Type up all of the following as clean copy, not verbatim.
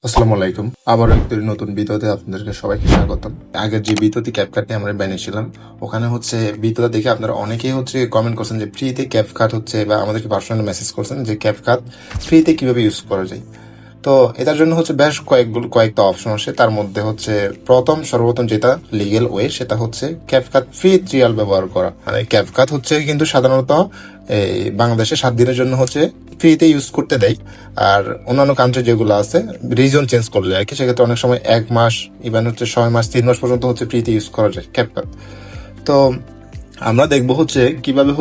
আসসালামু আলাইকুম। আবার একটি নতুন ভিডিওতে আপনাদেরকে সবাইকে স্বাগতম। আগের যে ভিডিওটি ক্যাপকাট নিয়ে আমরা বানিয়েছিলাম, ওখানে ভিডিওটা দেখে আপনারা অনেকেই কমেন্ট করছেন যে ফ্রিতে ক্যাপকাট বা আমাদেরকে পার্সোনালি মেসেজ করছেন যে ক্যাপকাট ফ্রিতে কিভাবে ইউজ করা যায়। তো এটার জন্য বেশ কয়েকটা অপশন আছে। তার মধ্যে সর্বপ্রথম যেটা লিগেল ওয়ে, সেটা হচ্ছে ক্যাপকাট ফ্রি ট্রায়াল ব্যবহার করা। মানে ক্যাপকাট কিন্তু সাধারণত এই বাংলাদেশে 7 দিনের জন্য ফ্রিতে ইউজ করতে দেয়। আর অন্যান্য কান্ট্রি যেগুলো আছে রিজন চেঞ্জ করলে আর কি, সেক্ষেত্রে অনেক সময় 1 মাস, ইভেন 6 মাস, 3 মাস পর্যন্ত ফ্রিতে ইউজ করা যায় ক্যাপকাট। তো আমরা দেখবো কিভাবে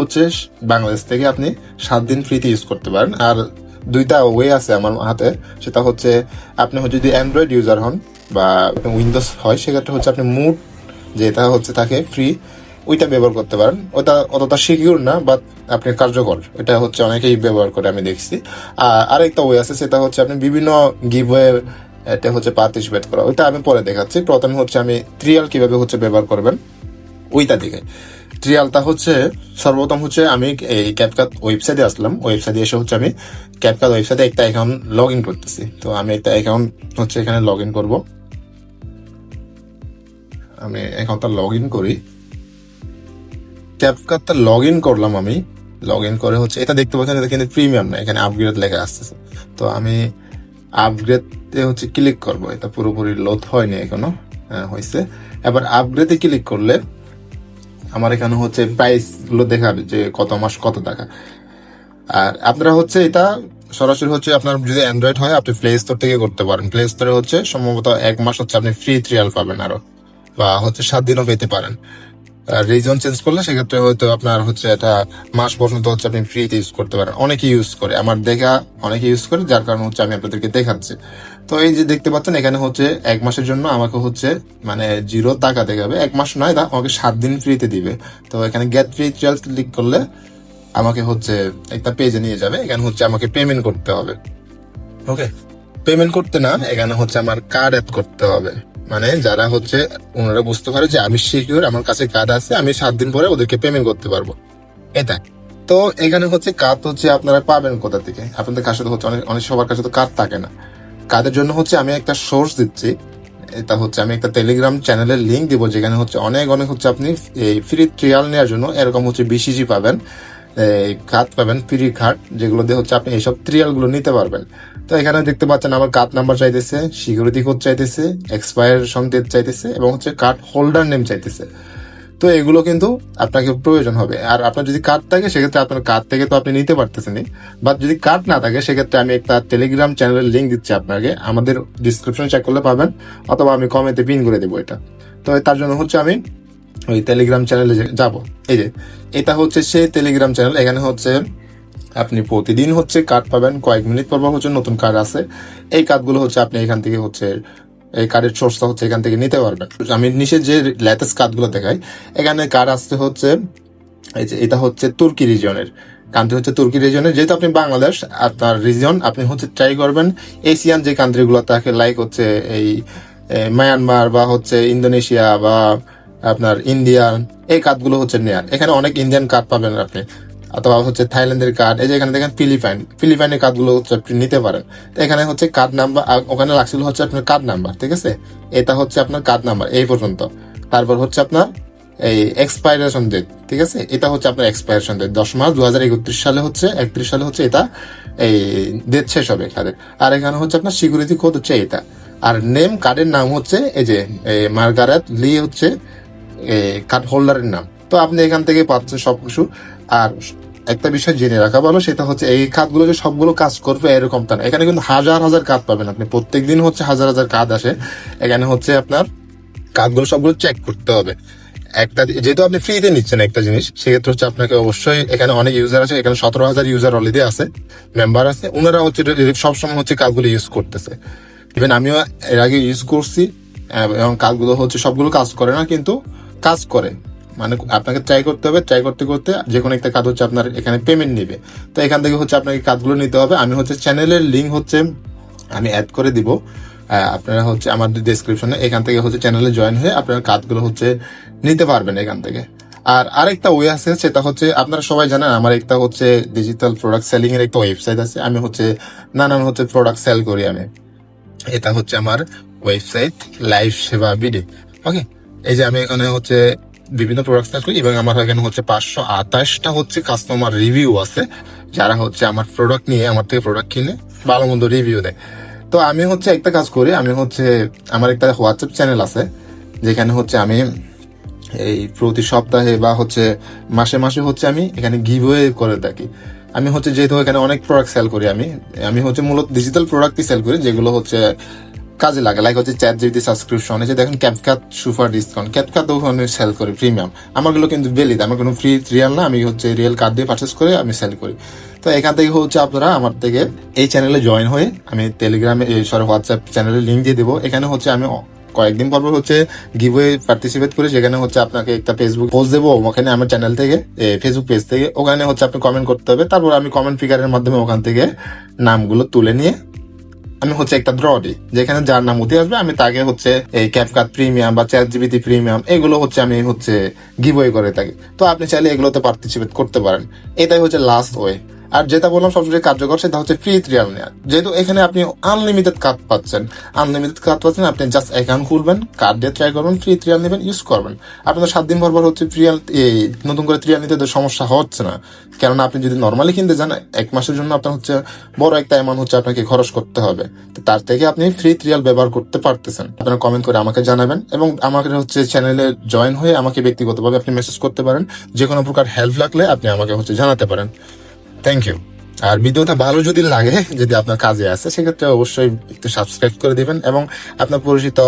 বাংলাদেশ থেকে আপনি 7 দিন ফ্রিতে ইউজ করতে পারেন। আর দুইটা ওয়ে আছে আমার হাতে। সেটা আপনি যদি অ্যান্ড্রয়েড ইউজার হন বা উইন্ডোজ হয়, সেক্ষেত্রে আপনি মুড যেটা থাকে ফ্রি, ওইটা ব্যবহার করতে পারেন। ওটা অতটা সিকিউর না, বাট আপনি কার্যকর। এটা অনেকেই ব্যবহার করে, আমি দেখছি। আরেকটা ওয়ে আছে, সেটা আপনি বিভিন্ন গিভওয়ে এটা পার্টিসিপেট করা। ওইটা আমি পরে দেখাচ্ছি। প্রথমে আমি ট্রিয়াল কিভাবে ব্যবহার করবেন ওইটা দিকে। ট্রিয়ালটা সর্বপ্রথম আমি এই ক্যাপকাট ওয়েবসাইটে আসলাম। ওয়েবসাইটে এসে আমি ক্যাপকাট ওয়েবসাইটে একটা অ্যাকাউন্ট লগ ইন করতেছি। তো আমি একটা অ্যাকাউন্ট এখানে লগ ইন করবো। আমি অ্যাকাউন্টটা লগ ইন করি। ক্যাপকাটটা লগ ইন করলাম। আমি লগ ইন করে এটা দেখতে পাচ্ছেন, এটা কিন্তু প্রিমিয়াম না, এখানে আপগ্রেড লেখা আসতেছে। তো আমি আপগ্রেডে ক্লিক করব। এটা পুরোপুরি লোড হয়নি এখনো, হয়েছে। এবার আপগ্রেডে ক্লিক করলে আমার এখানে প্রাইস গুলো দেখাবে যে কত মাস কত টাকা। আর আপনারা এটা সরাসরি আপনার যদি অ্যান্ড্রয়েড হয়, আপনি প্লে স্টোর থেকে করতে পারেন। প্লে স্টোরে সম্ভবত 1 মাস আপনি ফ্রি ট্রায়াল পাবেন আরো, বা 7 দিনও পেতে পারেন। রিজন চেঞ্জ করলে সেক্ষেত্রে হয়তো আপনার এটা মাস পর্যন্ত আপনি ফ্রিতে ইউজ করতে পারেন। অনেকে ইউজ করে, আমার দেখা অনেকে ইউজ করে, যার কারণে আমি আপনাদেরকে দেখাচ্ছি। তো এই যে দেখতে পাচ্ছেন, এখানে 1 মাসের জন্য আমাকে মানে 0 টাকা দেখাবে। 1 মাস নয়, আমাকে 7 দিন ফ্রিতে দিবে। তো এখানে গেট ফ্রি ট্রায়াল ক্লিক করলে আমাকে একটা পেজে নিয়ে যাবে। এখানে আমাকে পেমেন্ট করতে হবে। ওকে, পেমেন্ট করতে না, এখানে আমার কার্ড অ্যাড করতে হবে। মানে যারা ওনারা বুঝতে পারে যে আমি সিকিউর, আমার কাছে কার্ড আছে, আমি 7 দিন পরে ওদেরকে পেমেন্ট করতে পারবো। এটা তো এখানে কার্ড আপনারা পাবেন কোথা থেকে? আপনাদের কাছে তো অনেক অনেক সবার কাছে তো কার্ড থাকে না। কার্ডের জন্য আমি একটা সোর্স দিচ্ছি। এটা আমি একটা টেলিগ্রাম চ্যানেলের লিঙ্ক দিব, যেখানে অনেক অনেক আপনি এই ফ্রি ট্রায়াল নেওয়ার জন্য এরকম বিসিজি পাবেন, কার্ড পাবেন, ফ্রি কার্ড, যেগুলো দিয়ে আপনি এইসব ট্রায়াল গুলো নিতে পারবেন। তো এখানে দেখতে পাচ্ছেন আমার কার্ড নাম্বার চাইতেছে, সিকিউরিটি কোড চাইতেছে, এক্সপায়ারেশন ডেট চাইতেছে, এবং কার্ড হোল্ডার নেম চাইতেছে। তো এগুলো কিন্তু আপনাকে প্রয়োজন হবে। আর আপনার যদি কার্ড থাকে, সেক্ষেত্রে আপনার কার্ড থেকে তো আপনি নিতে পারতেছেন। বাট যদি কার্ড না থাকে, সেক্ষেত্রে আমি একটা টেলিগ্রাম চ্যানেলের লিঙ্ক দিচ্ছি আপনাকে, আমাদের ডিসক্রিপশনে চেক করলে পাবেন, অথবা আমি কমেন্টে পিন করে দেবো এটা। তো তার জন্য আমি ওই টেলিগ্রাম চ্যানেলে যাব। এই যে এটা সেই টেলিগ্রাম চ্যানেল। এখানে আপনি প্রতিদিন কার্ড পাবেন, কয়েক মিনিট পর নতুন কার্ড আছে। এই কার্ডগুলো আপনি এখান থেকে এই কার্ডের সোর্সটা এখান থেকে নিতে পারবেন। আমি নিচে যে লেটেস্ট কার্ডগুলো দেখাই, এখানে কার্ড আসতে এই যে এটা তুর্কি রিজনের কান্ট্রি, তুর্কি রিজনের। যেহেতু আপনি বাংলাদেশ, আপনার রিজন, আপনি ট্রাই করবেন এশিয়ান যে কান্ট্রিগুলো থাকে, লাইক এই মায়ানমার বা ইন্দোনেশিয়া বা আপনার ইন্ডিয়ান, এই কার্ডগুলো নেয়ার। এখানে অনেক ইন্ডিয়ান কার্ড পাবেন আপনি, অথবা থাইল্যান্ডের কার্ড। এই যে এখানে দেখেন ফিলিপাইনের কার্ডগুলো আপনি নিতে পারেন। তো এখানে কার্ড নাম্বার, ওখানে লাগছিল আপনার কার্ড নাম্বার, ঠিক আছে? এটা আপনার কার্ড নাম্বার এই পর্যন্ত। তারপর আপনার এই এক্সপাইরেশন ডেট, ঠিক আছে? এটা আপনার এক্সপাইরেশন ডেট 10 মার্চ 2031 সালে 31 সালে এটা এই ডেট শেষ হবে এখানে। আর এখানে আপনার সিকিউরিটি কোড এটা। আর নেম, কার্ডের নাম এই যে মার্গারেট লি কার্ড হোল্ডারের নাম। তো আপনি এখান থেকে পাচ্ছেন সবকিছু। আর একটা বিষয় জেনে রাখা ভালো, সেটা এই কার্ডগুলো যে সবগুলো কাজ করবে এরকম তা না। এখানে কিন্তু হাজার হাজার কার্ড পাবেন আপনি, প্রত্যেকদিন হাজার হাজার কার্ড আসে। এখানে আপনার কার্ডগুলো সবগুলো চেক করতে হবে। একটা যেহেতু আপনি ফ্রিতে নিচ্ছেন একটা জিনিস, সেক্ষেত্রে আপনাকে অবশ্যই, এখানে অনেক ইউজার আছে, এখানে 17,000 ইউজার অলরেডি আছে, মেম্বার আছে। ওনারা সবসময় কার্ডগুলো ইউজ করতেছে। ইভেন আমিও এর আগে ইউজ করছি, এবং কার্ডগুলো সবগুলো কাজ করে না, কিন্তু কাজ করে। মানে আপনাকে ট্রাই করতে হবে, ট্রাই করতে করতে যে কোনো একটা কাজ আপনার এখানে পেমেন্ট নিবে। তো এখান থেকে আপনাকে কাজগুলো নিতে হবে। আমি চ্যানেলের লিঙ্ক আমি অ্যাড করে দিব। আপনারা আমার ডেসক্রিপশনে, এখান থেকে চ্যানেলে জয়েন হয়ে আপনারা কাজগুলো নিতে পারবেন এখান থেকে। আর আরেকটা ওয়ে আছে, সেটা আপনারা সবাই জানেন, আমার একটা ডিজিটাল প্রোডাক্ট সেলিং এর একটা ওয়েবসাইট আছে। আমি নানান প্রোডাক্ট সেল করি আমি। এটা হচ্ছে আমার ওয়েবসাইট লাইভ সেবা বিডি। ওকে, এই যে আমি এখানে হচ্ছে বিভিন্ন প্রোডাক্ট সেল করি এবং আমার এখানে হচ্ছে 528টা হচ্ছে কাস্টমার রিভিউ আছে, যারা হচ্ছে আমার প্রোডাক্ট নিয়ে আমার থেকে প্রোডাক্ট কিনে ভালো মন্দ রিভিউ দেয়। তো আমি হচ্ছে একটা কাজ করি, আমি হচ্ছে আমার একটা হোয়াটসঅ্যাপ চ্যানেল আছে, যেখানে হচ্ছে আমি এই প্রতি সপ্তাহে বা হচ্ছে মাসে মাসে হচ্ছে আমি এখানে গিভওয়ে করে থাকি। আমি হচ্ছে যেহেতু এখানে অনেক প্রোডাক্ট সেল করি, আমি হচ্ছে মূলত ডিজিটাল প্রোডাক্টই সেল করি, যেগুলো হচ্ছে কাজে লাগে। লাইক হচ্ছে ChatGPT সাবস্ক্রিপশন, এই যে দেখেন ক্যাপকাট সুপার ডিসকাউন্ট, ক্যাপকাট ওখানে সেল করি প্রিমিয়াম। আমারগুলো কিন্তু ভ্যালিড, আমার কোনো ফ্রি রিয়াল না, আমি হচ্ছে রিয়েল কার্ড দিয়ে পারচেস করে আমি সেল করি। তো এখান থেকে হচ্ছে আপনারা আমার থেকে এই চ্যানেলে জয়েন হয়ে, আমি টেলিগ্রামে হোয়াটসঅ্যাপ চ্যানেলে লিঙ্ক দিয়ে দেবো। এখানে হচ্ছে আমি কয়েকদিন পর হচ্ছে গিভওয়ে পার্টিসিপেট করি, যেখানে হচ্ছে আপনাকে একটা ফেসবুক পোস্ট দেবো, ওখানে আমার চ্যানেল থেকে ফেসবুক পেজ থেকে, ওখানে হচ্ছে আপনি কমেন্ট করতে হবে। তারপর আমি কমেন্ট ফিগারের মাধ্যমে ওখান থেকে নামগুলো তুলে নিয়ে আমি হচ্ছে একটা ড্র দিই, যেখানে যার নাম উঠে আসবে আমি তাকে হচ্ছে এই ক্যাপকাট প্রিমিয়াম বা ChatGPT প্রিমিয়াম এগুলো হচ্ছে আমি হচ্ছে গিভওয়ে করে থাকি। তো আপনি চাইলে এগুলোতে পার্টিসিপেট করতে পারেন। এটাই হচ্ছে লাস্ট ওয়ে। আর যেটা বললাম সবচেয়ে কার্যকর, সেটা হচ্ছে ফ্রি ট্রিয়াল নেওয়া। যেহেতু এখানে আপনি আনলিমিটেড কার্ড পাচ্ছেন, আপনি জাস্ট অ্যাকাউন্ট খুলবেন, কার্ড দিয়ে ট্রাই করবেন, ফ্রি ট্রিয়াল নেবেন, ইউজ করবেন। আপনার 7 দিন পর হচ্ছে ট্রিয়াল নতুন করে ট্রিয়াল নিতে সমস্যা হচ্ছে না। কেননা আপনি যদি নর্মালি কিনতে যান, 1 মাসের জন্য আপনার হচ্ছে বড় একটা অ্যামাউন্ট হচ্ছে আপনাকে খরচ করতে হবে। তো তার থেকে আপনি ফ্রি ট্রিয়াল ব্যবহার করতে পারতেছেন। আপনারা কমেন্ট করে আমাকে জানাবেন এবং আমাকে হচ্ছে চ্যানেলে জয়েন হয়ে আমাকে ব্যক্তিগতভাবে আপনি মেসেজ করতে পারেন। যে কোনো প্রকার হেল্প লাগলে আপনি আমাকে হচ্ছে জানাতে পারেন। Thank you. আর ভিডিওটা ভালো যদি লাগে, যদি আপনার কাজে আসে, সেক্ষেত্রে অবশ্যই একটু সাবস্ক্রাইব করে দিবেন এবং আপনার পরিচিত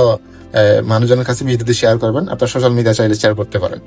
মানুষজনের কাছে ভিডিওটি শেয়ার করবেন। আপনার সোশ্যাল মিডিয়া চাইলে শেয়ার করতে পারেন।